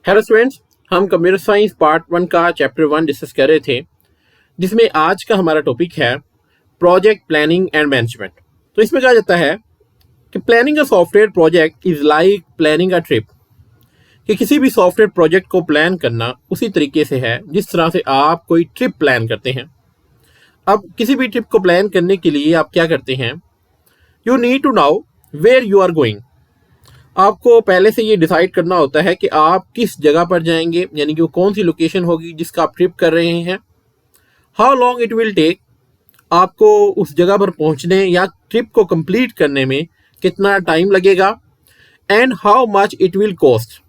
Hello students, हम computer science part 1 का chapter 1 discuss कर रहे थे, जिसमें आज का हमारा टॉपिक है प्रोजेक्ट प्लानिंग एंड मैनेजमेंट। तो इसमें कहा जाता है कि planning a software project is like planning a trip, कि किसी भी सॉफ्टवेयर प्रोजेक्ट को प्लान करना उसी तरीके से है जिस तरह से आप कोई ट्रिप प्लान करते हैं। अब किसी भी ट्रिप को प्लान करने के लिए आप क्या करते हैं, you need to know where you are going. आपको पहले से ये डिसाइड करना होता है कि आप किस जगह पर जाएंगे, यानी कि वो कौन सी लोकेशन होगी जिसका आप ट्रिप कर रहे हैं। How long it will take, आपको उस जगह पर पहुंचने या ट्रिप को कंप्लीट करने में कितना टाइम लगेगा। And how much it will cost,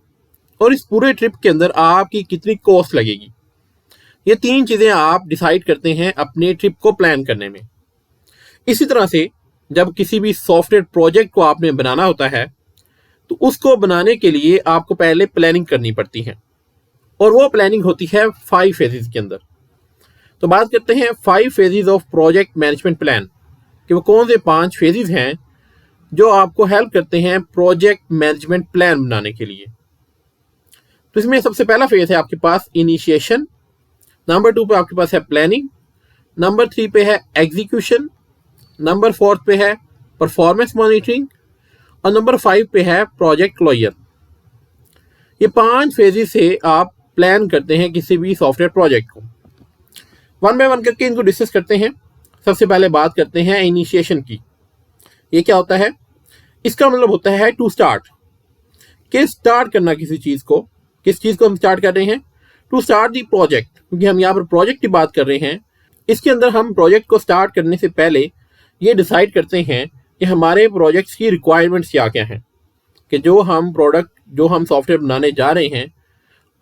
और इस पूरे ट्रिप के अंदर आपकी कितनी कॉस्ट लगेगी। ये तीन चीज़ें आप डिसाइड करते हैं अपने ट्रिप को प्लान करने में। इसी तरह से जब किसी भी सॉफ्टवेयर प्रोजेक्ट को आपने बनाना होता है तो उसको बनाने के लिए आपको पहले प्लानिंग करनी पड़ती है, और वो प्लानिंग होती है 5 फेजेस के अंदर। तो बात करते हैं 5 phases of project management plan, कि वो कौन से 5 फेजेस हैं जो आपको हेल्प करते हैं प्रोजेक्ट मैनेजमेंट प्लान बनाने के लिए। तो इसमें सबसे पहला फेज है आपके पास इनिशिएशन, नंबर 2 पे आपके पास है प्लानिंग, नंबर 3 पे है एग्जीक्यूशन, नंबर 4 पे है परफॉर्मेंस मॉनिटरिंग, और नंबर 5 पे है प्रोजेक्ट क्लोजर। ये 5 फेजेस से आप प्लान करते हैं किसी भी सॉफ्टवेयर प्रोजेक्ट को। वन बाय वन करके इनको डिस्कस करते हैं। सबसे पहले बात करते हैं इनिशिएशन की। ये क्या होता है? इसका मतलब होता है टू स्टार्ट, कि स्टार्ट करना किसी चीज़ को। किस चीज़ को हम स्टार्ट कर रहे हैं? टू स्टार्ट दी प्रोजेक्ट, क्योंकि हम यहाँ पर प्रोजेक्ट की बात कर रहे हैं। इसके अंदर हम प्रोजेक्ट को स्टार्ट करने से पहले ये डिसाइड करते हैं कि हमारे प्रोजेक्ट्स की रिक्वायरमेंट्स क्या क्या हैं, कि जो हम सॉफ्टवेयर बनाने जा रहे हैं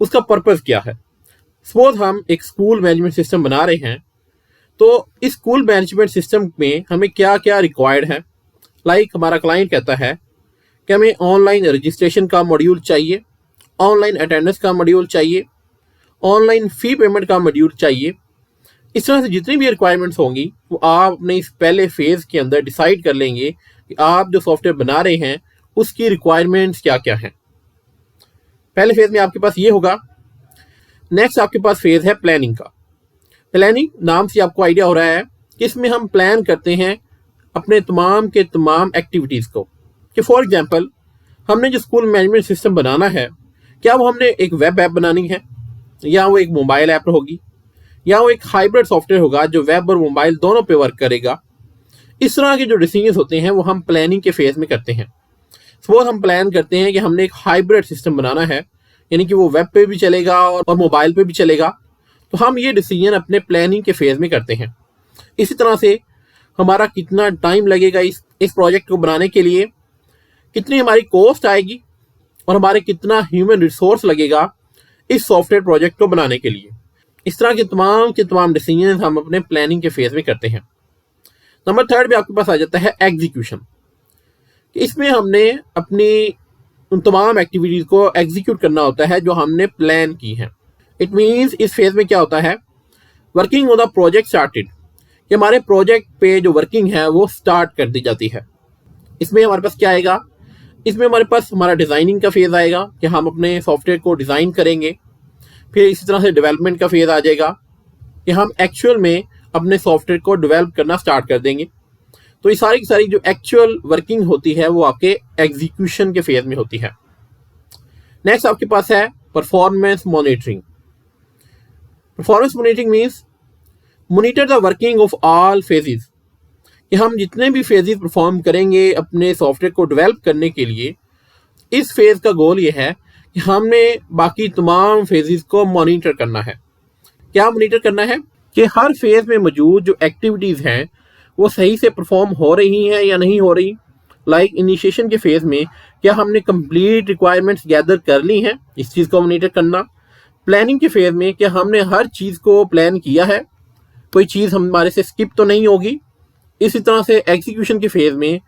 उसका पर्पस क्या है। सपोज हम एक स्कूल मैनेजमेंट सिस्टम बना रहे हैं, तो इस स्कूल मैनेजमेंट सिस्टम में हमें क्या क्या रिक्वायर्ड है। लाइक हमारा क्लाइंट कहता है कि हमें ऑनलाइन रजिस्ट्रेशन का मॉड्यूल चाहिए, ऑनलाइन अटेंडेंस का मॉड्यूल चाहिए, ऑनलाइन फ़ी पेमेंट का मॉड्यूल चाहिए। इस तरह से जितनी भी रिक्वायरमेंट्स होंगी वो आप अपने इस पहले फेज़ के अंदर डिसाइड कर लेंगे कि आप जो सॉफ्टवेयर बना रहे हैं उसकी रिक्वायरमेंट्स क्या क्या हैं। पहले फेज़ में आपके पास ये होगा। नेक्स्ट आपके पास फेज़ है प्लानिंग का। प्लानिंग नाम से आपको आइडिया हो रहा है कि इसमें हम प्लान करते हैं अपने तमाम के तमाम एक्टिविटीज़ को। कि फॉर एग्जांपल हमने जो स्कूल मैनेजमेंट सिस्टम बनाना है, क्या वो हमने एक वेब ऐप बनानी है, या वो एक मोबाइल ऐप होगी, या वो एक हाइब्रिड सॉफ्टवेयर होगा जो वेब और मोबाइल दोनों पे वर्क करेगा। इस तरह के जो डिसीजन होते हैं वो हम प्लानिंग के फेज में करते हैं। सपोज हम प्लान करते हैं कि हमने एक हाइब्रिड सिस्टम बनाना है, यानी कि वो वेब पे भी चलेगा और मोबाइल पे भी चलेगा, तो हम ये डिसीजन अपने प्लानिंग के फेज में करते हैं। इसी तरह से हमारा कितना टाइम लगेगा इस प्रोजेक्ट को बनाने के लिए, कितनी हमारी कॉस्ट आएगी, और हमारे कितना ह्यूमन रिसोर्स लगेगा इस सॉफ्टवेयर प्रोजेक्ट को बनाने के लिए। इस तरह के तमाम डिसीजन हम अपने प्लानिंग के फेज में करते हैं। नंबर 3 पे आपके पास आ जाता है एग्जीक्यूशन। इसमें हमने अपनी उन तमाम एक्टिविटीज़ को एग्जीक्यूट करना होता है जो हमने प्लान की हैं। इट मीन्स इस फेज में क्या होता है, working on the project started, कि हमारे प्रोजेक्ट पे जो वर्किंग है वो स्टार्ट कर दी जाती है। इसमें हमारे पास क्या आएगा? इसमें हमारे पास हमारा डिज़ाइनिंग का फेज़ आएगा, कि हम अपने सॉफ्टवेयर को डिज़ाइन करेंगे। फिर इसी तरह से डेवलपमेंट का फेज़ आ जाएगा, कि हम एक्चुअल में अपने सॉफ्टवेयर को डेवलप करना स्टार्ट कर देंगे। तो ये सारी की सारी जो एक्चुअल वर्किंग होती है वो आपके एग्जीक्यूशन के फेज में होती है। नेक्स्ट आपके पास है performance monitoring. Performance monitoring means monitor the working of all phases, कि हम जितने भी फेजेस परफॉर्म करेंगे अपने सॉफ्टवेयर को डेवलप करने के लिए, इस फेज का गोल ये है कि हमने बाकी तमाम फेजेस को मॉनिटर करना है। क्या मॉनिटर करना है? कि हर फेज में मौजूद जो एक्टिविटीज़ हैं वो सही से परफॉर्म हो रही हैं या नहीं हो रही। लाइक इनिशिएशन के फेज में क्या हमने कंप्लीट रिक्वायरमेंट्स गैदर कर ली हैं, इस चीज़ को मॉनिटर करना। प्लानिंग के फेज में क्या हमने हर चीज़ को प्लान किया है, कोई चीज़ हमारे से स्किप तो नहीं होगी। इसी तरह से एग्जीक्यूशन के फेज में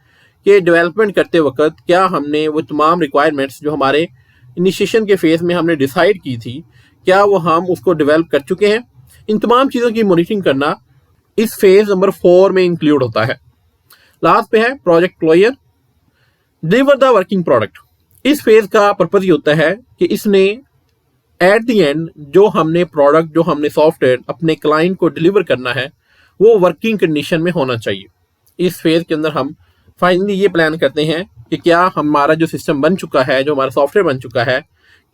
कि डेवलपमेंट करते वक्त क्या हमने वो तमाम रिक्वायरमेंट्स जो हमारे इनिशिएशन के फेज में हमने डिसाइड की थी, क्या वो हम उसको डेवलप कर चुके हैं। इन तमाम चीज़ों की मॉनिटरिंग करना इस फेज नंबर 4 में इंक्लूड होता है। लास्ट पे है project closure, deliver the working product. इस फेज का पर्पज ये होता है कि इसने एट द एंड जो हमने प्रोडक्ट, जो हमने सॉफ्टवेयर अपने क्लाइंट को डिलीवर करना है वो वर्किंग कंडीशन में होना चाहिए। इस फेज के अंदर हम फाइनली ये प्लान करते हैं कि क्या हमारा जो सिस्टम बन चुका है, जो हमारा सॉफ्टवेयर बन चुका है,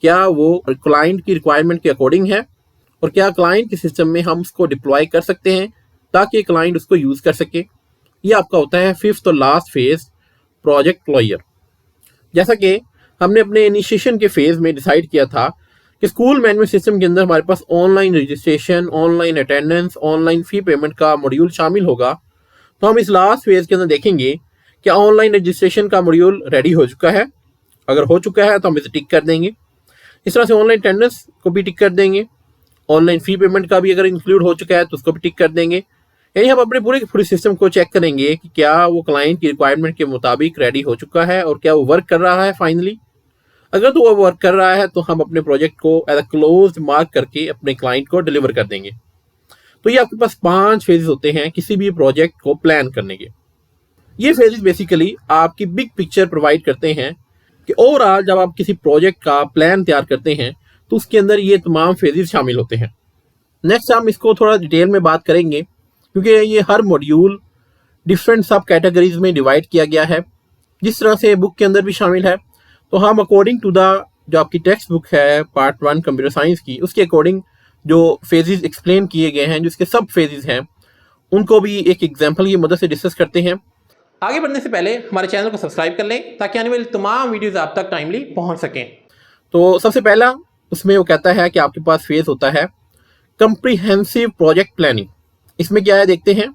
क्या वो क्लाइंट की रिक्वायरमेंट के अकॉर्डिंग है और क्या क्लाइंट के सिस्टम में हम उसको डिप्लॉय कर सकते हैं ताकि क्लाइंट उसको यूज़ कर सके। ये आपका होता है फिफ्थ और लास्ट फेज, प्रोजेक्ट क्लोजर। जैसा कि हमने अपने इनिशिएशन के फेज में डिसाइड किया था कि स्कूल मैनेजमेंट सिस्टम के अंदर हमारे पास online registration, online attendance, online fee payment का मॉड्यूल शामिल होगा, तो हम इस लास्ट फेज के अंदर देखेंगे कि ऑनलाइन रजिस्ट्रेशन का मॉड्यूल रेडी हो चुका है। अगर हो चुका है तो हम इसे टिक कर देंगे। इस तरह से ऑनलाइन अटेंडेंस को भी टिक कर देंगे। ऑनलाइन फी पेमेंट का भी अगर इंक्लूड हो चुका है तो उसको भी टिक कर देंगे। यानी हम अपने पूरे सिस्टम को चेक करेंगे कि क्या वो क्लाइंट की रिक्वायरमेंट के मुताबिक रेडी हो चुका है और क्या वो वर्क कर रहा है फाइनली। अगर तो वो वर्क कर रहा है तो हम अपने प्रोजेक्ट को एज अ क्लोज मार्क करके अपने क्लाइंट को डिलीवर कर देंगे। तो ये आपके पास 5 फेजेस होते हैं किसी भी प्रोजेक्ट को प्लान करने के। ये फेजेस बेसिकली आपकी बिग पिक्चर प्रोवाइड करते हैं कि ओवरऑल जब आप किसी प्रोजेक्ट का प्लान तैयार करते हैं तो उसके अंदर ये तमाम फेजेस शामिल होते हैं। नेक्स्ट हम इसको थोड़ा डिटेल में बात करेंगे क्योंकि ये हर मॉड्यूल डिफरेंट सब कैटेगरीज में डिवाइड किया गया है, जिस तरह से बुक के अंदर भी शामिल है। तो हम अकॉर्डिंग टू द जो आपकी टेक्स्ट बुक है पार्ट 1 कंप्यूटर साइंस की, उसके अकॉर्डिंग जो फेजेस एक्सप्लेन किए गए हैं, जिसके सब फेजेस हैं, उनको भी एक एग्जाम्पल की मदद से डिस्कस करते हैं। आगे बढ़ने से पहले हमारे चैनल को सब्सक्राइब कर लें ताकि आने वाली तमाम वीडियोस आप तक टाइमली पहुंच सकें। तो सबसे पहला उसमें वो कहता है कि आपके पास फेज होता है कंप्रीहेंसिव प्रोजेक्ट प्लानिंग। इसमें क्या है देखते हैं।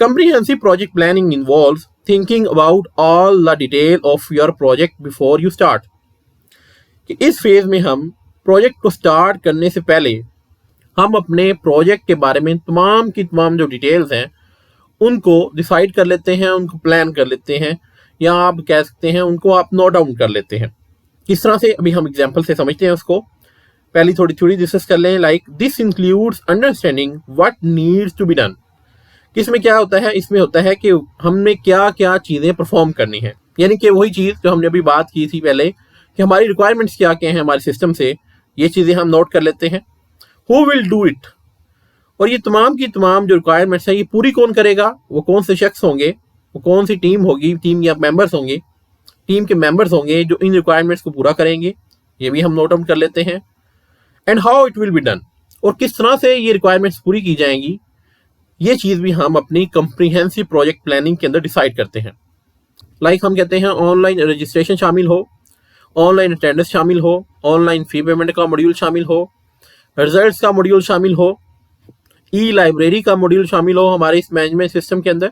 Comprehensive project planning involves thinking about all the detail of your project before you start. कि इस फेज में हम प्रोजेक्ट को स्टार्ट करने से पहले हम अपने प्रोजेक्ट के बारे में तमाम की तमाम जो डिटेल्स हैं उनको डिसाइड कर लेते हैं, उनको प्लान कर लेते हैं, या आप कह सकते हैं उनको आप नोट डाउन कर लेते हैं। किस तरह से, अभी हम एग्जाम्पल से समझते हैं उसको। पहली थोड़ी डिस्कस कर लें। Like this includes understanding what needs to be done. इसमें क्या होता है, इसमें होता है कि हमने क्या क्या चीज़ें परफॉर्म करनी है, यानी कि वही चीज़ जो हमने अभी बात की थी पहले कि हमारी रिक्वायरमेंट्स क्या क्या हैं हमारे सिस्टम से, ये चीज़ें हम नोट कर लेते हैं। हु विल डू इट, और ये तमाम की तमाम जो रिक्वायरमेंट्स हैं ये पूरी कौन करेगा, वो कौन से शख्स होंगे, वो कौन सी टीम होगी, टीम या मेंबर्स होंगे, टीम के मेंबर्स होंगे जो इन रिक्वायरमेंट्स को पूरा करेंगे, ये भी हम नोट डाउन कर लेते हैं। And how it will be done, और किस तरह से ये रिक्वायरमेंट्स पूरी की जाएंगी, ये चीज़ भी हम अपनी कंप्रीहेंसिव प्रोजेक्ट प्लानिंग के अंदर डिसाइड करते हैं। लाइक हम कहते हैं ऑनलाइन रजिस्ट्रेशन शामिल हो, ऑनलाइन अटेंडेंस शामिल हो, ऑनलाइन फी पेमेंट का मॉड्यूल शामिल हो, रिजल्ट्स का मॉड्यूल शामिल हो, ई लाइब्रेरी का मॉड्यूल शामिल हो हमारे इस मैनेजमेंट सिस्टम के अंदर।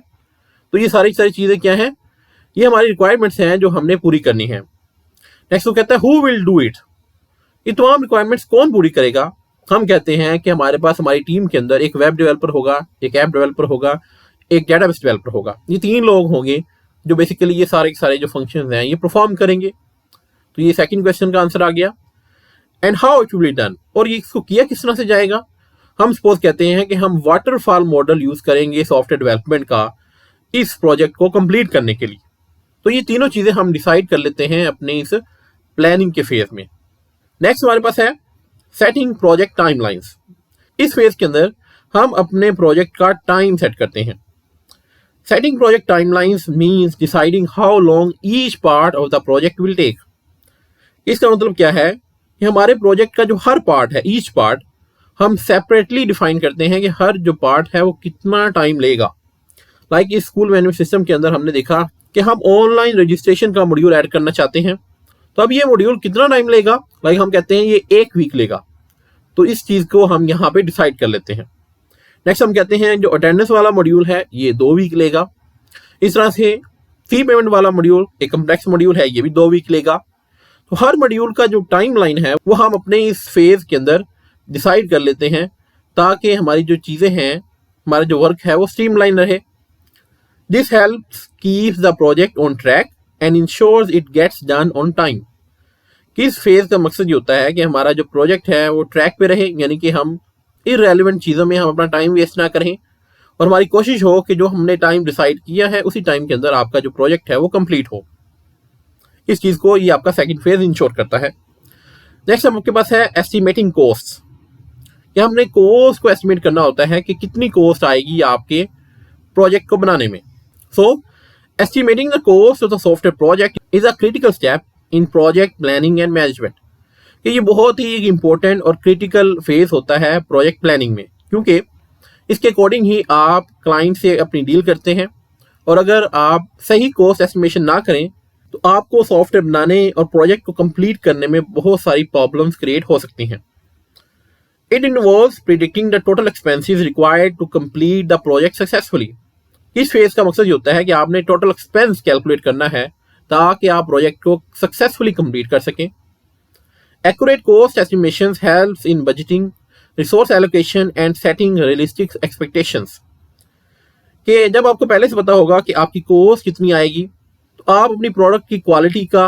तो ये सारी चीज़ें क्या हैं, ये हमारी रिक्वायरमेंट्स हैं जो हमने पूरी करनी है। नेक्स्ट वो कहता है हु विल डू इट, ये तमाम रिक्वायरमेंट्स कौन पूरी करेगा। हम कहते हैं कि हमारे पास हमारी टीम के अंदर एक वेब डेवलपर होगा, एक ऐप डेवलपर होगा, एक डेटाबेस डेवलपर होगा। ये 3 लोग होंगे जो बेसिकली ये सारे जो फंक्शंस हैं ये परफॉर्म करेंगे। तो ये सेकंड क्वेश्चन का आंसर आ गया। And how it will be done, और ये इसको किया किस तरह से जाएगा। हम सपोज कहते हैं कि हम वाटरफॉल मॉडल यूज करेंगे सॉफ्टवेयर डेवलपमेंट का इस प्रोजेक्ट को कंप्लीट करने के लिए। तो ये तीनों चीजें हम डिसाइड कर लेते हैं अपने इस प्लानिंग के फेज में। नेक्स्ट हमारे पास है सेटिंग प्रोजेक्ट टाइमलाइंस। इस फेज के अंदर हम अपने प्रोजेक्ट का टाइम सेट करते हैं। Setting project timelines means deciding how long each part of the project will take. इसका मतलब क्या है कि हमारे प्रोजेक्ट का जो हर पार्ट है, ईच पार्ट, हम सेपरेटली डिफाइन करते हैं कि हर जो पार्ट है वो कितना टाइम लेगा। लाइक इस स्कूल मैनेजमेंट सिस्टम के अंदर हमने देखा कि हम ऑनलाइन रजिस्ट्रेशन का मॉड्यूल ऐड करना चाहते हैं, तो अब ये मॉड्यूल कितना टाइम लेगा। लाइक हम कहते हैं ये 1 वीक लेगा, तो इस चीज़ को हम यहाँ पे डिसाइड कर लेते हैं। नेक्स्ट हम कहते हैं जो अटेंडेंस वाला मॉड्यूल है ये 2 वीक लेगा। इस तरह से फी पेमेंट वाला मॉड्यूल एक कम्प्लेक्स मॉड्यूल है, ये भी 2 वीक लेगा। तो हर मॉड्यूल का जो टाइम लाइन है वो हम अपने इस फेज के अंदर डिसाइड कर लेते हैं ताकि हमारी जो चीज़ें हैं, हमारा जो वर्क है वो स्ट्रीमलाइन रहे। This helps keeps the project on track and ensures it gets done on time. इस फेज का मकसद ये होता है कि हमारा जो प्रोजेक्ट है वो ट्रैक पे रहे, यानी कि हम इररेलेवेंट चीज़ों में हम अपना टाइम वेस्ट ना करें और हमारी कोशिश हो कि जो हमने टाइम डिसाइड किया है उसी टाइम के अंदर आपका जो प्रोजेक्ट है वो कंप्लीट हो। इस चीज़ को ये आपका सेकंड फेज इंश्योर करता है। नेक्स्ट आपके पास है एस्टिमेटिंग कॉस्ट। या हमने कॉस्ट को एस्टिमेट करना होता है कि कितनी कॉस्ट आएगी आपके प्रोजेक्ट को बनाने में। So estimating the cost of the software project is a critical step in project planning and management. कि ये बहुत ही इंपॉर्टेंट और क्रिटिकल फेज होता है प्रोजेक्ट प्लानिंग में, क्योंकि इसके अकॉर्डिंग ही आप क्लाइंट से अपनी डील करते हैं। और अगर आप सही कॉस्ट एस्टिमेशन ना करें तो आपको सॉफ्टवेयर बनाने और प्रोजेक्ट को कंप्लीट करने में बहुत सारी प्रॉब्लम्स क्रिएट हो सकती हैं। It involves predicting the total expenses required to complete the project successfully. इस फेज का मकसद ये होता है कि आपने टोटल एक्सपेंस कैलकुलेट करना है ताकि आप प्रोजेक्ट को सक्सेसफुली कंप्लीट कर सकें। Accurate cost estimations helps in budgeting, resource allocation and setting realistic expectations। कि जब आपको पहले से पता होगा कि आपकी कॉस्ट कितनी आएगी तो आप अपनी प्रोडक्ट की क्वालिटी का,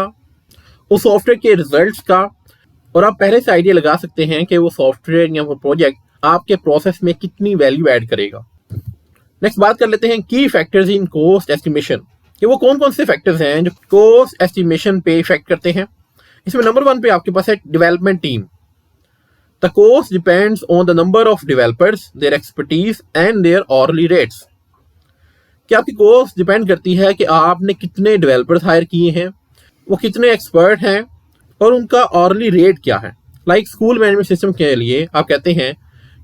उस सॉफ्टवेयर के रिजल्ट्स का, और आप पहले से आइडिया लगा सकते हैं कि वो सॉफ्टवेयर या वो प्रोजेक्ट आपके प्रोसेस में कितनी वैल्यू ऐड करेगा। नेक्स्ट बात कर लेते हैं की फैक्टर्स इन कॉस्ट एस्टिमेशन, कि वो कौन कौन से फैक्टर्स हैं जो कॉस्ट एस्टिमेशन पे इफेक्ट करते हैं। इसमें नंबर 1 पे आपके पास है development team. The cost depends on the number of developers, their expertise and their hourly rates. कि आपकी कॉस्ट डिपेंड करती है कि आपने कितने डेवलपर्स हायर किए हैं, वो कितने एक्सपर्ट हैं और उनका ऑर्ली रेट क्या है। लाइक स्कूल मैनेजमेंट सिस्टम के लिए आप कहते हैं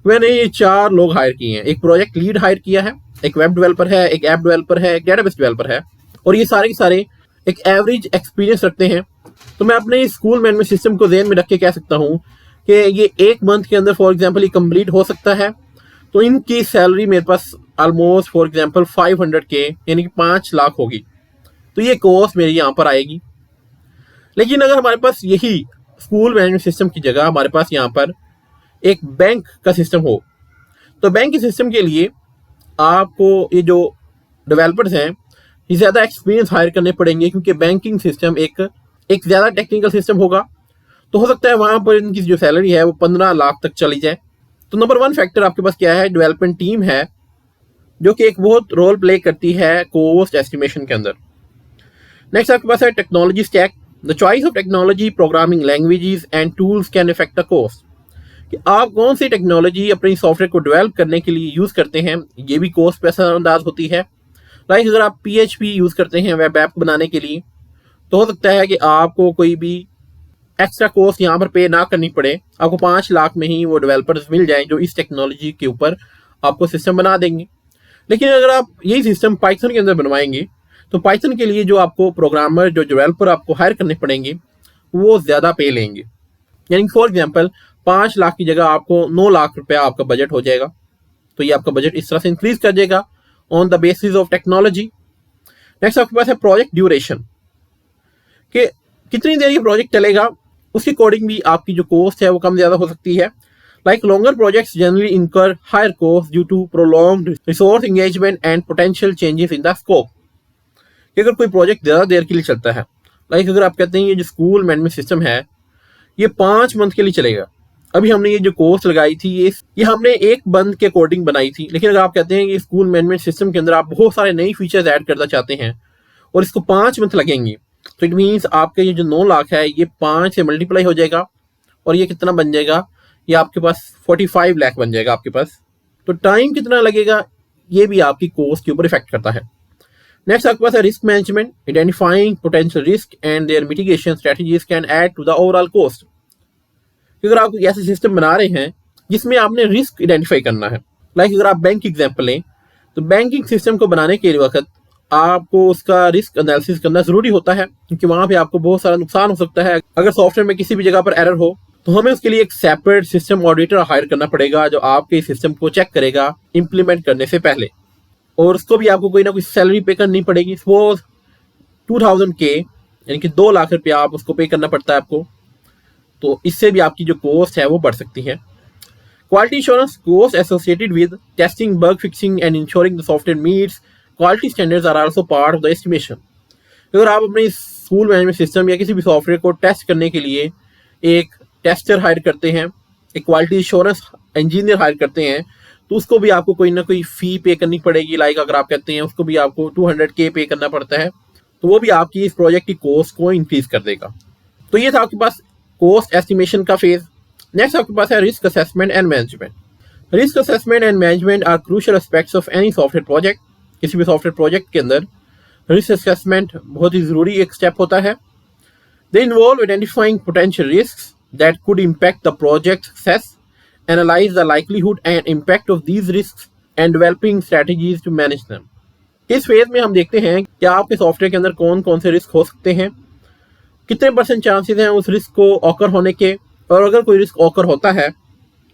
मैंने ये 4 लोग हायर किए हैं, एक प्रोजेक्ट लीड हायर किया है, एक वेब डेवलपर है, एक ऐप डेवलपर है, एक डेटाबेस डेवलपर है, और ये सारे के सारे एक एवरेज एक्सपीरियंस रखते हैं। तो मैं अपने स्कूल मैनेजमेंट सिस्टम को ध्यान में रख के कह सकता हूँ कि ये 1 मंथ के अंदर फॉर एग्जांपल ये कंप्लीट हो सकता है। तो इनकी सैलरी मेरे पास ऑलमोस्ट फॉर एग्जांपल 500K यानी कि 5 लाख होगी। तो ये कॉस्ट मेरी यहाँ पर आएगी। लेकिन अगर हमारे पास यही स्कूल मैनेजमेंट सिस्टम की जगह हमारे पास यहाँ पर एक बैंक का सिस्टम हो, तो बैंक के सिस्टम के लिए आपको ये जो डेवलपर्स हैं ये ज़्यादा एक्सपीरियंस हायर करने पड़ेंगे, क्योंकि बैंकिंग सिस्टम एक ज़्यादा टेक्निकल सिस्टम होगा। तो हो सकता है वहाँ पर इनकी जो सैलरी है वो 15 लाख तक चली जाए। तो नंबर 1 फैक्टर आपके पास क्या है, डेवलपमेंट टीम है, जो कि एक बहुत रोल प्ले करती है कॉस्ट एस्टिमेशन के अंदर। नेक्स्ट आपके पास है technology stack. The choice of technology, programming languages and tools can affect the cost. कि आप कौन सी टेक्नोलॉजी अपनी सॉफ्टवेयर को डेवलप करने के लिए यूज़ करते हैं, ये भी कॉस्ट पे असरअंदाज होती है। लाइक अगर आप PHP यूज़ करते हैं वेब ऐप बनाने के लिए, तो हो सकता है कि आपको कोई भी एक्स्ट्रा कॉस्ट यहाँ पर पे ना करनी पड़े, आपको 5 लाख में ही वो डेवलपर्स मिल जाएं जो इस टेक्नोलॉजी के ऊपर आपको सिस्टम बना देंगे। लेकिन अगर आप यही सिस्टम पाइथन के अंदर बनवाएंगे तो पाइथन के लिए जो आपको प्रोग्रामर, जो डेवलपर आपको हायर करने पड़ेंगे वो ज़्यादा पे लेंगे। यानी फॉर एग्जाम्पल 5 लाख की जगह आपको 9 लाख रुपया आपका बजट हो जाएगा। तो ये आपका बजट इस तरह से इंक्रीज कर जाएगा on the basis of technology. Next आपके पास है प्रोजेक्ट ड्यूरेशन, कि कितनी देर ये प्रोजेक्ट चलेगा, उसके अकॉर्डिंग भी आपकी जो कॉस्ट है वो कम ज़्यादा हो सकती है। Like longer projects generally incur higher cost due to prolonged resource engagement and potential changes in the scope. कि अगर कोई प्रोजेक्ट ज़्यादा देर के लिए चलता है, लाइक अगर आप कहते हैं ये जो स्कूल मैनेजमेंट सिस्टम है ये 5 मंथ के लिए चलेगा, अभी हमने ये जो कॉस्ट लगाई थी ये हमने 1 मंथ के अकॉर्डिंग बनाई थी। लेकिन अगर आप कहते हैं कि स्कूल मैनेजमेंट सिस्टम के अंदर आप बहुत सारे नई फीचर्स ऐड करना चाहते हैं और इसको 5 मंथ लगेंगे, तो इट मीन्स आपके ये जो 9 लाख है ये 5 से मल्टीप्लाई हो जाएगा और ये कितना बन जाएगा, ये आपके पास 45 लाख बन जाएगा आपके पास। तो टाइम कितना लगेगा ये भी आपकी कॉस्ट के ऊपर इफेक्ट करता है। नेक्स्ट आपके पास है risk management. Identifying potential risk and their mitigation strategies can add to the overall cost. अगर आप ऐसे सिस्टम बना रहे हैं जिसमें आपने रिस्क आइडेंटिफाई करना है, लाइक अगर आप बैंक की एग्जांपल लें तो बैंकिंग सिस्टम को बनाने के वक्त आपको उसका रिस्क एनालिसिस करना जरूरी होता है, क्योंकि वहाँ पे आपको बहुत सारा नुकसान हो सकता है। अगर सॉफ्टवेयर में किसी भी जगह पर एरर हो तो हमें उसके लिए एक सेपरेट सिस्टम ऑडिटर हायर करना पड़ेगा जो आपके सिस्टम को चेक करेगा इम्प्लीमेंट करने से पहले, और उसको भी आपको कोई ना कोई सैलरी पे करनी पड़ेगी। सपोज 2000K यानी कि 2 लाख रुपया आप उसको पे करना पड़ता है आपको, तो इससे भी आपकी जो कॉस्ट है वो बढ़ सकती है। Quality insurance cost associated with testing, bug fixing and ensuring the software meets quality standards are also part of the estimation. अगर आप अपने स्कूल मैनेजमेंट सिस्टम या किसी भी सॉफ्टवेयर को टेस्ट करने के लिए एक टेस्टर हायर करते हैं, एक क्वालिटी इंश्योरेंस इंजीनियर हायर करते हैं, तो उसको भी आपको कोई ना कोई फ़ी पे करनी पड़ेगी। लाइक अगर आप कहते हैं उसको भी आपको 200K पे करना पड़ता है, तो वो भी आपकी इस प्रोजेक्ट की कॉस्ट को इंक्रीज कर देगा। तो ये था आपके पास कॉस्ट एस्टिमेशन का फेज। नेक्स्ट आपके पास है risk assessment and management. Risk assessment and management are crucial aspects of any software project. किसी भी सॉफ्टवेयर प्रोजेक्ट के अंदर रिस्क असेसमेंट बहुत ही जरूरी एक स्टेप होता है। They involve identifying potential risks that could impact the project success, analyze the likelihood and impact of these risks and developing strategies to manage them. इस फेज में हम देखते हैं कि आपके सॉफ्टवेयर के अंदर कौन कौन से रिस्क हो सकते हैं, कितने % चांसेस हैं उस रिस्क को ऑकर होने के, और अगर कोई रिस्क ऑकर होता है,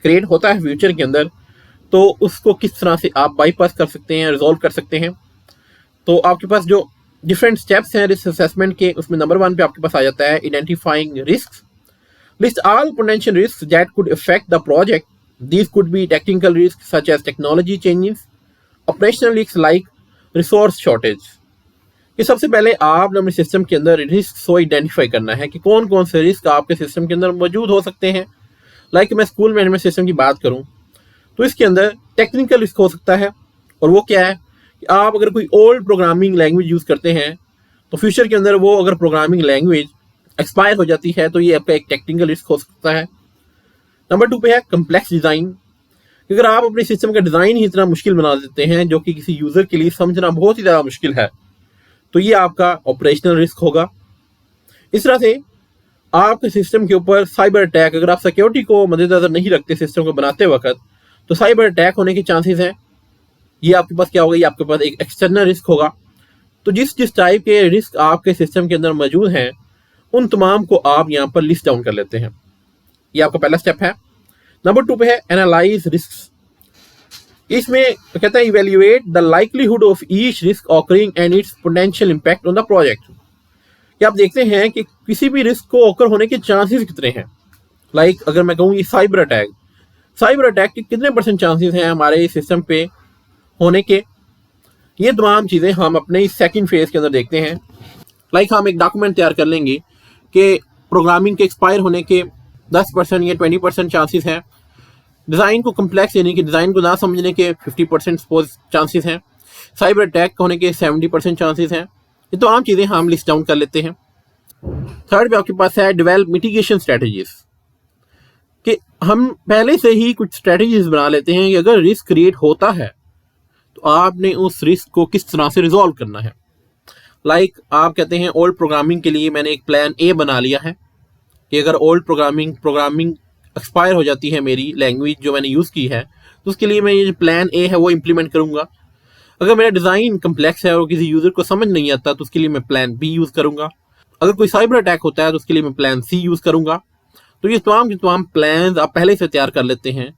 क्रिएट होता है फ्यूचर के अंदर, तो उसको किस तरह से आप बाईपास कर सकते हैं, रिजॉल्व कर सकते हैं। तो आपके पास जो डिफरेंट स्टेप्स हैं रिस्क असेसमेंट के, उसमें नंबर 1 पे आपके पास आ जाता है identifying risk. List all potential risk that could affect the project. These could be technical risk such as technology changes, operational risk like resource shortage. ये सबसे पहले आपने अपने सिस्टम के अंदर रिस्क को आइडेंटिफाई करना है कि कौन कौन से रिस्क आपके सिस्टम के अंदर मौजूद हो सकते हैं। लाइक मैं स्कूल मैनेजमेंट सिस्टम की बात करूं तो इसके अंदर टेक्निकल रिस्क हो सकता है, और वो क्या है कि आप अगर कोई ओल्ड प्रोग्रामिंग लैंग्वेज यूज़ करते हैं तो फ्यूचर के अंदर वो अगर प्रोग्रामिंग लैंग्वेज एक्सपायर हो जाती है तो ये आपका एक टेक्निकल रिस्क हो सकता है। नंबर 2 पे है कम्प्लेक्स डिज़ाइन। अगर आप अपने सिस्टम का डिज़ाइन ही इतना मुश्किल बना देते हैं जो कि किसी यूज़र के लिए समझना बहुत ही ज़्यादा मुश्किल है, तो ये आपका ऑपरेशनल रिस्क होगा। इस तरह से आपके सिस्टम के ऊपर साइबर अटैक, अगर आप सिक्योरिटी को मद्देनजर नहीं रखते सिस्टम को बनाते वक्त, तो साइबर अटैक होने के चांसेस हैं। ये आपके पास क्या होगा, ये आपके पास एक एक्सटर्नल रिस्क होगा। तो जिस जिस टाइप के रिस्क आपके सिस्टम के अंदर मौजूद हैं उन तमाम को आप यहाँ पर लिस्ट डाउन कर लेते हैं। ये आपका पहला स्टेप है। नंबर 2 पे है एनालाइज रिस्क। इसमें कहता है evaluate the likelihood of each risk occurring and it's potential impact on the project. कि आप देखते हैं कि किसी भी रिस्क को ऑकर होने के चांसेस कितने हैं। लाइक अगर मैं कहूँ ये साइबर अटैक के कितने % चांसेस हैं हमारे सिस्टम पे होने के। ये तमाम चीज़ें हम अपने इस सेकंड फेज के अंदर देखते हैं। लाइक हम एक डॉक्यूमेंट तैयार कर लेंगे कि प्रोग्रामिंग के एक्सपायर होने के 10% या 20% चांसेस हैं। डिज़ाइन को कम्प्लेक्स यानी कि डिज़ाइन को ना समझने के 50% सपोज चांसेस हैं। साइबर अटैक होने के 70% चांसेस हैं। ये तमाम चीज़ें हम लिस्ट डाउन कर लेते हैं। थर्ड पे आपके पास है डेवलप मिटिगेशन स्ट्रेटजीज। कि हम पहले से ही कुछ स्ट्रेटजीज बना लेते हैं कि अगर रिस्क क्रिएट होता है तो आपने उस रिस्क को किस तरह से रिजॉल्व करना है। लाइक आप कहते हैं ओल्ड प्रोग्रामिंग के लिए मैंने एक प्लान ए बना लिया है कि अगर ओल्ड प्रोग्रामिंग एक्सपायर हो जाती है मेरी लैंग्वेज जो मैंने यूज़ की है, तो उसके लिए मैं ये जो प्लान ए है वो इम्प्लीमेंट करूँगा। अगर मेरा डिज़ाइन कम्प्लेक्स है और किसी यूज़र को समझ नहीं आता तो उसके लिए मैं प्लान बी यूज़ करूँगा। अगर कोई साइबर अटैक होता है तो उसके लिए मैं प्लान सी यूज़ करूँगा। तो ये तमाम प्लान्स आप पहले से तैयार कर लेते हैं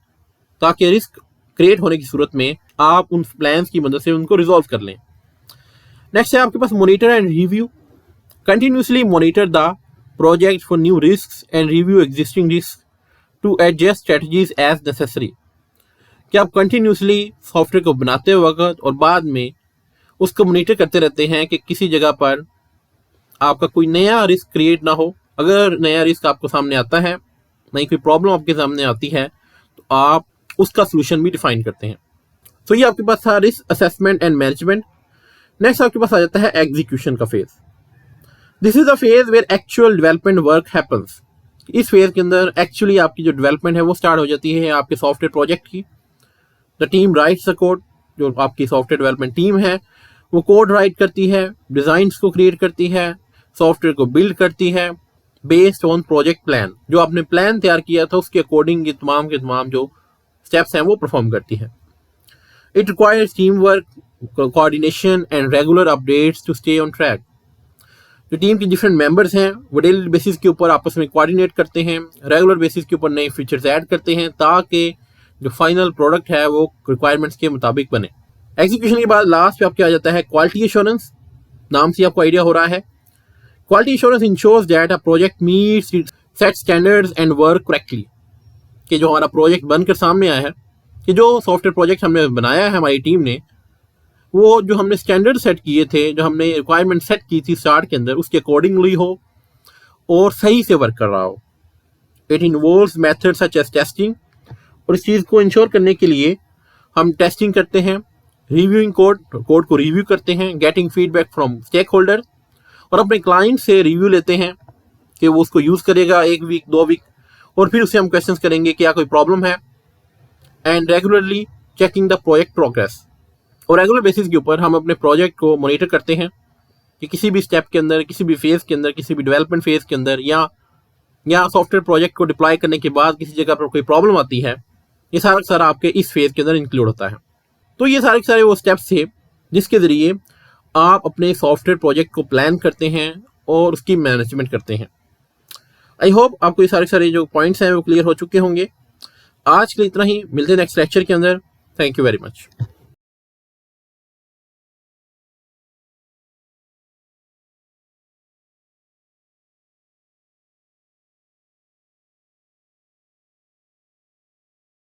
ताकि रिस्क क्रिएट होने की सूरत में आप उन प्लान्स की मदद से उनको रिजॉल्व कर लें। नेक्स्ट है आपके पास monitor and review. Continuously monitor the project for new risk and review existing risk to adjust strategies as necessary. कि आप कंटिन्यूसली सॉफ्टवेयर को बनाते वक्त और बाद में उसको मॉनिटर करते रहते हैं कि किसी जगह पर आपका कोई नया रिस्क क्रिएट ना हो। अगर नया रिस्क आपको सामने आता है, नई कोई प्रॉब्लम आपके सामने आती है, तो आप उसका सोल्यूशन भी डिफाइन करते हैं। तो ये आपके पास था risk assessment and management. Next आपके पास आ जाता है एग्जीक्यूशन का phase. This is the phase where actual development work happens. इस फेज के अंदर एक्चुअली आपकी जो डेवलपमेंट है वो स्टार्ट हो जाती है आपके सॉफ्टवेयर प्रोजेक्ट की। The team rights the code. जो आपकी सॉफ्टवेयर डेवलपमेंट टीम है वो कोड राइट करती है, डिज़ाइंस को क्रिएट करती है, सॉफ्टवेयर को बिल्ड करती है बेस्ड ऑन प्रोजेक्ट प्लान। जो आपने प्लान तैयार किया था उसके अकॉर्डिंग ये तमाम के तमाम जो स्टेप्स हैं वो परफॉर्म करती है। It requires team work, coordination and regular updates to stay on track. जो टीम के डिफरेंट मेंबर्स हैं वो डेली बेसिस के ऊपर आपस में कोऑर्डिनेट करते हैं, रेगुलर बेसिस के ऊपर नए फीचर्स ऐड करते हैं ताकि जो फाइनल प्रोडक्ट है वो रिक्वायरमेंट्स के मुताबिक बने। एग्जीक्यूशन के बाद लास्ट पे आपके आ जाता है क्वालिटी एश्योरेंस। नाम से आपको आइडिया हो रहा है। Quality assurance ensures that a project meets set standards and work correctly. कि जो हमारा प्रोजेक्ट बनकर सामने आया है, कि जो सॉफ्टवेयर प्रोजेक्ट हमने बनाया है हमारी टीम ने, वो जो हमने स्टैंडर्ड सेट किए थे, जो हमने रिक्वायरमेंट सेट की थी स्टार्ट के अंदर, उसके अकॉर्डिंगली हो और सही से वर्क कर रहा हो। It involves method such as testing. और इस चीज़ को इंश्योर करने के लिए हम टेस्टिंग करते हैं, रिव्यूइंग कोड को रिव्यू करते हैं, getting feedback from stakeholder, और अपने क्लाइंट से रिव्यू लेते हैं कि वो उसको यूज़ करेगा 1 वीक 2 वीक, और फिर उससे हम क्वेश्चंस करेंगे क्या कोई प्रॉब्लम है, and regularly checking the project progress. और रेगुलर बेसिस के ऊपर हम अपने प्रोजेक्ट को मॉनिटर करते हैं कि किसी भी स्टेप के अंदर, किसी भी फेज़ के अंदर, किसी भी डेवलपमेंट फेज़ के अंदर, या सॉफ्टवेयर प्रोजेक्ट को डिप्लॉय करने के बाद किसी जगह पर कोई प्रॉब्लम आती है, ये सारा आपके इस फेज़ के अंदर इंक्लूड होता है। तो ये सारे वो स्टेप्स थे जिसके ज़रिए आप अपने सॉफ्टवेयर प्रोजेक्ट को प्लान करते हैं और उसकी मैनेजमेंट करते हैं। आई होप आपको ये सारे जो पॉइंट्स हैं वो क्लियर हो चुके होंगे। आज के लिए इतना ही, मिलते हैं नेक्स्ट लेक्चर के अंदर। Thank you very much.